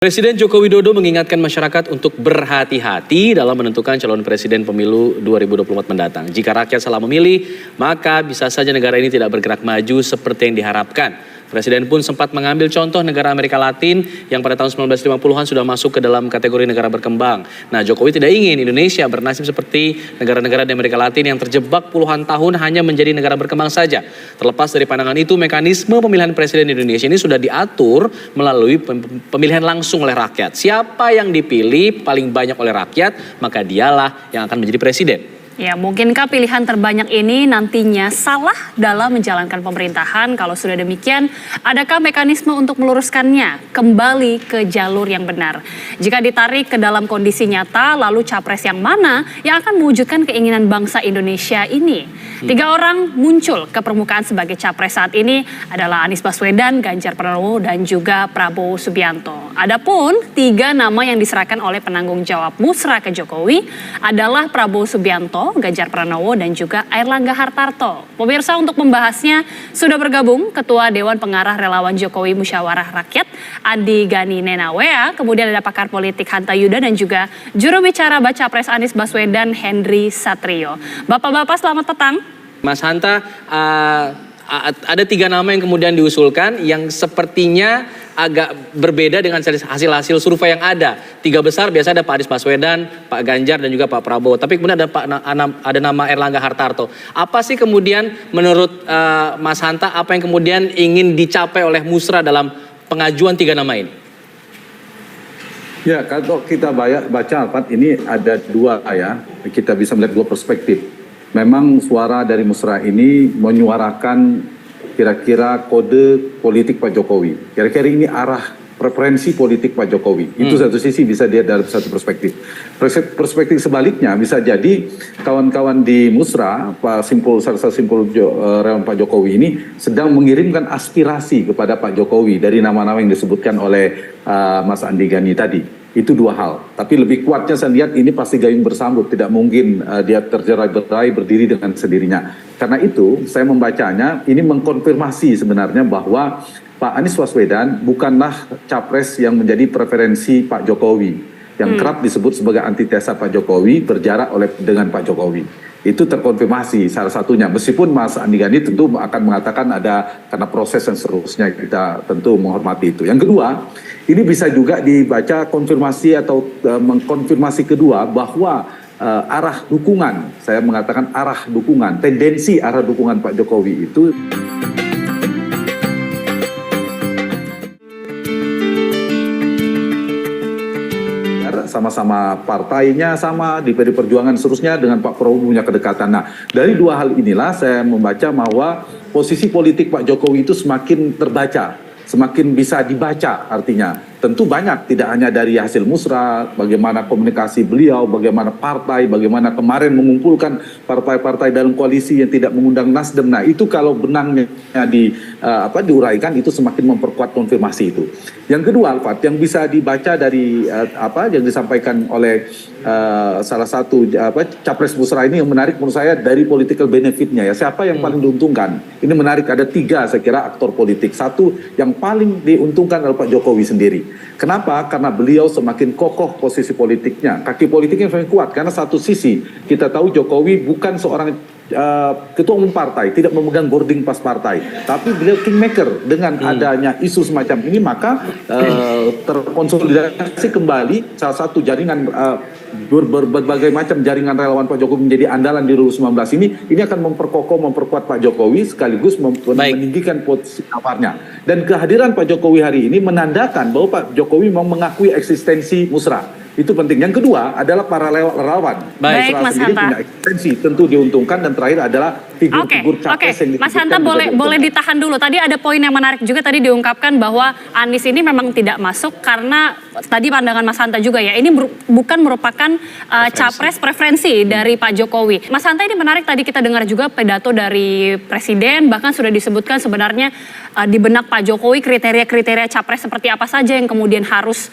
Presiden Joko Widodo mengingatkan masyarakat untuk berhati-hati dalam menentukan calon presiden pemilu 2024 mendatang. Jika rakyat salah memilih, maka bisa saja negara ini tidak bergerak maju seperti yang diharapkan. Presiden pun sempat mengambil contoh negara Amerika Latin yang pada tahun 1950-an sudah masuk ke dalam kategori negara berkembang. Nah, Jokowi tidak ingin Indonesia bernasib seperti negara-negara di Amerika Latin yang terjebak puluhan tahun hanya menjadi negara berkembang saja. Terlepas dari pandangan itu, mekanisme pemilihan presiden di Indonesia ini sudah diatur melalui pemilihan langsung oleh rakyat. Siapa yang dipilih paling banyak oleh rakyat, maka dialah yang akan menjadi presiden. Ya, mungkinkah pilihan terbanyak ini nantinya salah dalam menjalankan pemerintahan? Kalau sudah demikian, adakah mekanisme untuk meluruskannya kembali ke jalur yang benar? Jika ditarik ke dalam kondisi nyata, lalu capres yang mana yang akan mewujudkan keinginan bangsa Indonesia ini? 3 orang muncul ke permukaan sebagai capres saat ini adalah Anies Baswedan, Ganjar Pranowo, dan juga Prabowo Subianto. Adapun 3 nama yang diserahkan oleh penanggung jawab Musra ke Jokowi adalah Prabowo Subianto, Ganjar Pranowo, dan juga Airlangga Hartarto. Pemirsa, untuk membahasnya sudah bergabung Ketua Dewan Pengarah Relawan Jokowi Musyawarah Rakyat Andi Gani Nenawea, kemudian ada pakar politik Hanta Yuda dan juga juru bicara Baca Pres Anies Baswedan Henry Satrio. Bapak-bapak, selamat petang. Mas Hanta, ada 3 nama yang kemudian diusulkan yang sepertinya agak berbeda dengan hasil-hasil survei yang ada. 3 besar biasa ada Pak Anies Baswedan, Pak Ganjar, dan juga Pak Prabowo. Tapi kemudian ada nama Airlangga Hartarto. Apa sih kemudian menurut Mas Hanta, apa yang kemudian ingin dicapai oleh Musra dalam pengajuan 3 nama ini? Ya, kalau kita baca Alfat, ini ada 2 ya. Kita bisa melihat 2 perspektif. Memang suara dari Musra ini menyuarakan kira-kira kode politik Pak Jokowi. Kira-kira ini arah preferensi politik Pak Jokowi. Itu satu sisi bisa dilihat dari satu perspektif. Perspektif sebaliknya bisa jadi kawan-kawan di Musra, salah satu simpul relawan Pak Jokowi ini sedang mengirimkan aspirasi kepada Pak Jokowi dari nama-nama yang disebutkan oleh Mas Andi Gani tadi. Itu 2 hal. Tapi lebih kuatnya saya lihat ini pasti gayung bersambut. Tidak mungkin dia tercerai-berai berdiri dengan sendirinya. Karena itu saya membacanya ini mengkonfirmasi sebenarnya bahwa Pak Anies Baswedan bukanlah capres yang menjadi preferensi Pak Jokowi. Yang kerap disebut sebagai antitesa Pak Jokowi berjarak dengan Pak Jokowi. Itu terkonfirmasi salah satunya. Meskipun Mas Andi Gani tentu akan mengatakan ada karena proses dan seterusnya, kita tentu menghormati itu. Yang kedua, ini bisa juga dibaca konfirmasi atau mengkonfirmasi kedua bahwa arah dukungan, saya mengatakan arah dukungan, tendensi arah dukungan Pak Jokowi itu sama-sama partainya sama di PD Perjuangan seterusnya dengan Pak Prabowo punya kedekatan. Nah, dari 2 hal inilah saya membaca bahwa posisi politik Pak Jokowi itu semakin terbaca, semakin bisa dibaca artinya. Tentu banyak, tidak hanya dari hasil Musra, bagaimana komunikasi beliau, bagaimana partai, bagaimana kemarin mengumpulkan partai-partai dalam koalisi yang tidak mengundang Nasdem. Nah, itu kalau benangnya diuraikan itu semakin memperkuat konfirmasi itu. Yang kedua, Alfat, yang bisa dibaca dari yang disampaikan oleh salah satu capres Musra ini yang menarik menurut saya dari political benefitnya ya. Siapa yang paling diuntungkan? Ini menarik, ada 3 saya kira aktor politik. 1 yang paling diuntungkan adalah Pak Jokowi sendiri. Kenapa? Karena beliau semakin kokoh posisi politiknya, kaki politiknya semakin kuat. Karena satu sisi kita tahu Jokowi bukan seorang ketua umum partai, tidak memegang boarding pass partai, tapi beliau kingmaker. Dengan adanya isu semacam ini maka terkonsolidasi kembali salah satu jaringan berbagai macam jaringan relawan Pak Jokowi menjadi andalan di 2019 ini akan memperkuat Pak Jokowi sekaligus meninggikan posisi tawarnya. Dan kehadiran Pak Jokowi hari ini menandakan bahwa Pak Jokowi mau mengakui eksistensi Musra. Itu penting. Yang kedua adalah para relawan. Baik, Mas Hanta. Punya eksistensi, tentu diuntungkan. Dan terakhir adalah figur-figur capres yang Mas Hanta boleh ditahan dulu. Tadi ada poin yang menarik juga tadi diungkapkan bahwa Anies ini memang tidak masuk karena tadi pandangan Mas Hanta juga ya. Ini bukan merupakan capres preferensi dari Pak Jokowi. Mas Hanta, ini menarik, tadi kita dengar juga pidato dari Presiden, bahkan sudah disebutkan sebenarnya di benak Pak Jokowi kriteria-kriteria capres seperti apa saja yang kemudian harus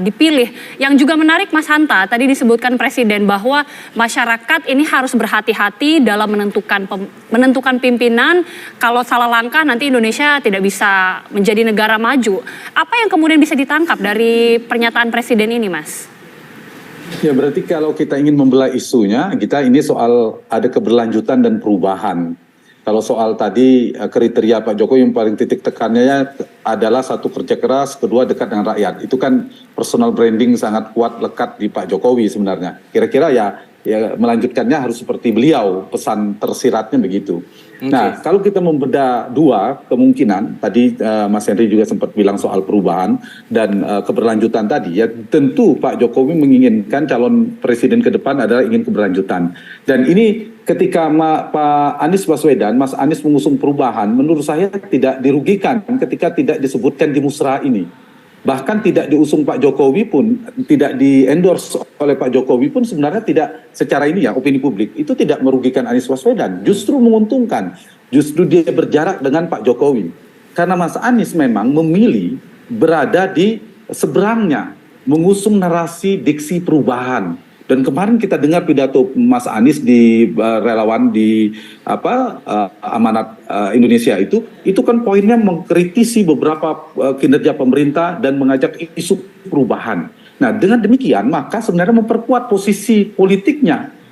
dipilih. Yang juga juga menarik Mas Hanta, tadi disebutkan Presiden bahwa masyarakat ini harus berhati-hati dalam menentukan pimpinan. Kalau salah langkah nanti Indonesia tidak bisa menjadi negara maju. Apa yang kemudian bisa ditangkap dari pernyataan Presiden ini, Mas? Ya, berarti kalau kita ingin membelah isunya, kita ini soal ada keberlanjutan dan perubahan. Kalau soal tadi kriteria Pak Jokowi yang paling titik tekannya adalah satu, kerja keras, kedua dekat dengan rakyat. Itu kan personal branding sangat kuat lekat di Pak Jokowi sebenarnya. Kira-kira ya melanjutkannya harus seperti beliau, pesan tersiratnya begitu. Nah, kalau kita membedah dua kemungkinan, tadi Mas Henry juga sempat bilang soal perubahan dan keberlanjutan tadi, ya tentu Pak Jokowi menginginkan calon presiden ke depan adalah ingin keberlanjutan. Dan ini ketika Pak Anies Baswedan, Mas Anies mengusung perubahan, menurut saya tidak dirugikan ketika tidak disebutkan di musrah ini. Bahkan tidak diusung Pak Jokowi pun, tidak di-endorse oleh Pak Jokowi pun sebenarnya tidak secara ini ya, opini publik, itu tidak merugikan Anies Baswedan, justru menguntungkan, justru dia berjarak dengan Pak Jokowi. Karena Mas Anies memang memilih berada di seberangnya, mengusung narasi diksi perubahan. Dan kemarin kita dengar pidato Mas Anies di relawan di Amanat Indonesia itu kan poinnya mengkritisi beberapa kinerja pemerintah dan mengajak isu perubahan. Nah, dengan demikian maka sebenarnya memperkuat posisi politiknya.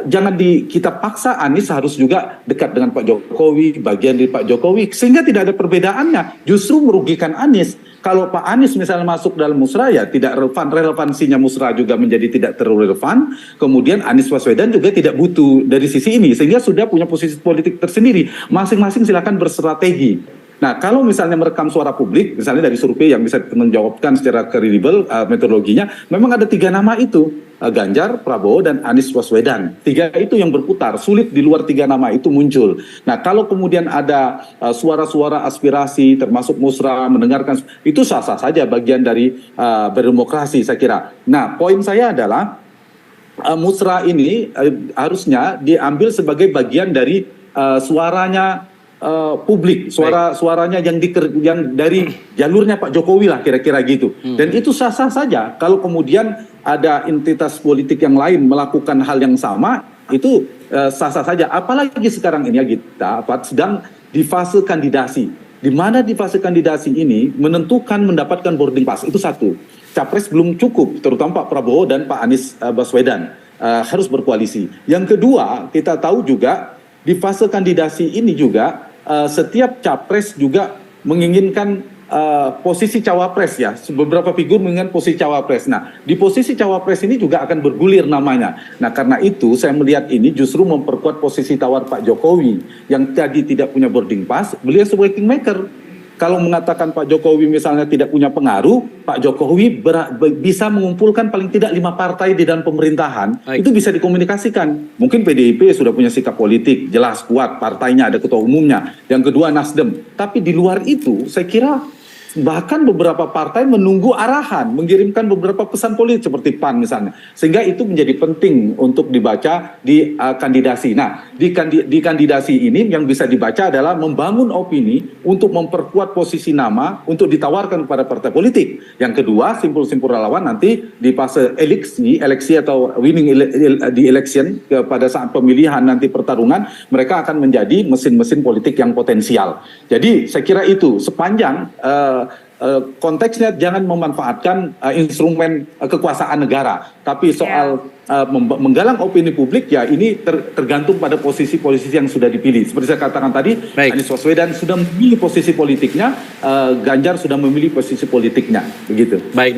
Jangan kita paksa Anies harus juga dekat dengan Pak Jokowi, bagian dari Pak Jokowi, sehingga tidak ada perbedaannya, justru merugikan Anies. Kalau Pak Anies misalnya masuk dalam musrah, ya tidak relevansinya musrah juga menjadi tidak terlalu relevan. Kemudian Anies Baswedan juga tidak butuh dari sisi ini, sehingga sudah punya posisi politik tersendiri. Masing-masing silakan berstrategi. Nah, kalau misalnya merekam suara publik, misalnya dari survei yang bisa menjawabkan secara kredibel metodologinya, memang ada 3 nama itu. Ganjar, Prabowo, dan Anies Baswedan. 3 itu yang berputar, sulit di luar 3 nama itu muncul. Nah, kalau kemudian ada suara-suara aspirasi, termasuk musrah, mendengarkan, itu sah-sah saja bagian dari berdemokrasi, saya kira. Nah, poin saya adalah musrah ini harusnya diambil sebagai bagian dari suaranya publik, suaranya yang dari jalurnya Pak Jokowi lah, kira-kira gitu. Dan itu sah-sah saja. Kalau kemudian ada entitas politik yang lain melakukan hal yang sama, itu sah-sah saja. Apalagi sekarang ini ya kita sedang di fase kandidasi. Di mana di fase kandidasi ini menentukan mendapatkan boarding pass, itu satu. Capres belum cukup, terutama Pak Prabowo dan Pak Anies Baswedan harus berkoalisi. Yang kedua, kita tahu juga di fase kandidasi ini juga setiap capres juga menginginkan posisi cawapres ya. Beberapa figur menginginkan posisi cawapres. Nah, di posisi cawapres ini juga akan bergulir namanya. Nah, karena itu saya melihat ini justru memperkuat posisi tawar Pak Jokowi yang tadi tidak punya boarding pass. Beliau sebagai kingmaker. Kalau mengatakan Pak Jokowi misalnya tidak punya pengaruh, Pak Jokowi bisa mengumpulkan paling tidak 5 partai di dalam pemerintahan. Itu bisa dikomunikasikan. Mungkin PDIP sudah punya sikap politik, jelas, kuat, partainya, ada ketua umumnya. Yang kedua Nasdem. Tapi di luar itu, saya kira bahkan beberapa partai menunggu arahan, mengirimkan beberapa pesan politik seperti PAN misalnya. Sehingga itu menjadi penting untuk dibaca di kandidasi. Nah, di kandidasi ini yang bisa dibaca adalah membangun opini untuk memperkuat posisi nama untuk ditawarkan kepada partai politik. Yang kedua, simpul-simpul relawan nanti di fase eleksi atau winning di election pada saat pemilihan nanti pertarungan, mereka akan menjadi mesin-mesin politik yang potensial. Jadi saya kira itu sepanjang konteksnya jangan memanfaatkan instrumen kekuasaan negara, tapi soal menggalang opini publik ya ini tergantung pada posisi-posisi yang sudah dipilih. Seperti saya katakan tadi, Anies Baswedan sudah memilih posisi politiknya, Ganjar sudah memilih posisi politiknya, begitu. Baik.